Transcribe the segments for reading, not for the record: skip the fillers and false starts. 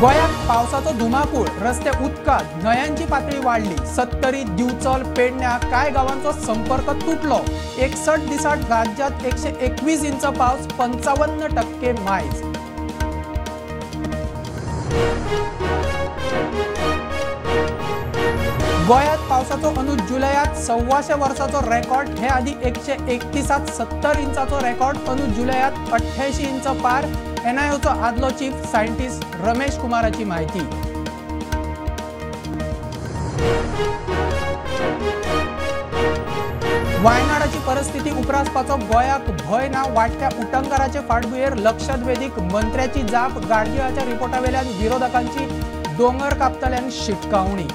गोयात पावसाचो धुमाकूळ, रस्ते उदकात, न्हयांची पातळी वाढली। सत्तरी, दिवचल, पेडण्या काय गावांचो संपर्क तुटलो। 61 दिसात राज्यात 121 इंच पावस, 55% मायज। गोयात पावसाचो अनु जुलयात 126 वर्साचो रेकॉर्ड। हे आधी 131 70 इंचाचो रेकॉर्ड। अनु जुलयात 88 इंच पार। एनआयओचो आदलो चीफ सायंटिस्ट रमेश कुमाराची माहिती। वायनाडाची परिस्थिती उप्रासपाचो गोयाक भय ना। वाडट्या उटंगाराचे फाटभुंयेर लक्षद्वेधीक मंत्र्याची जाप। गाडगिळाच्या रिपोर्टावेल्यान विरोधकांची दोंगर कापतल्यांक शिटकावणी।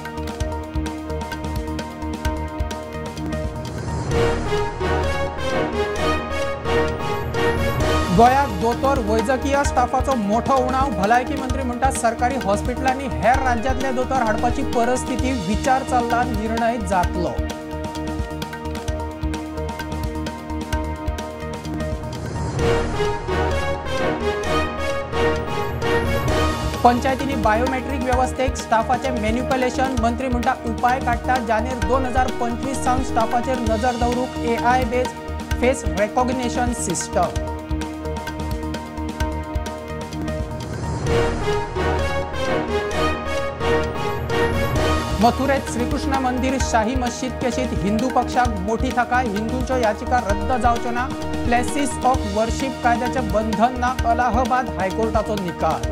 गोयात दोतोर वैजकीय स्टाफाचो मोठो उणाव। भलायकी मंत्री म्हणटा सरकारी हॉस्पिटलांनी हेर राज्यांतले दोतोर हाडपाची परिस्थिती विचार चल्ला, निर्णय जातलो। पंचायतींनी बायोमेट्रिक व्यवस्थेक स्टाफाचे मॅन्युप्युलेशन। मंत्री म्हणटा उपाय काडटा। जानेर 2025 सावन स्टाफाचेर नजर दवरूंक AI based face recognition system. मथुरेत श्रीकृष्ण मंदिर शाही मस्जिद केशीत हिंदू पक्षाक मोठी थाकाय। हिंदूंच्यो याचिका रद्द जावच्यो ना। प्लेसीस ऑफ वर्शिप कायद्याचे बंधन ना। अलाहाबाद हायकोर्टाचो निकाल।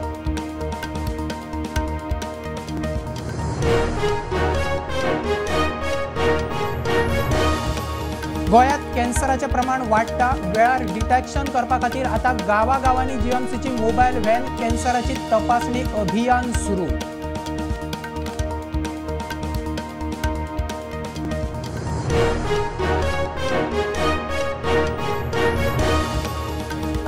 गोयात कॅन्सराचे प्रमाण वाढता। वेळार डिटेक्शन करपा खातीर आता गावागावांनी जीएमसीची मोबायल व्हॅन। कॅन्सराची तपासणी अभियान सुरू।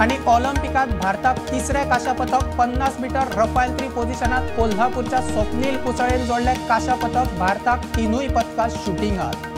आणि ऑलिम्पिकात भारताक तिसरे कांस्य पदक। 50 मीटर रफायल 3 पोझिशनात कोल्हापूरच्या स्वप्नील कुसळेन जोडले कांस्य पदक। भारताक तीनूय पदकां शूटिंगात।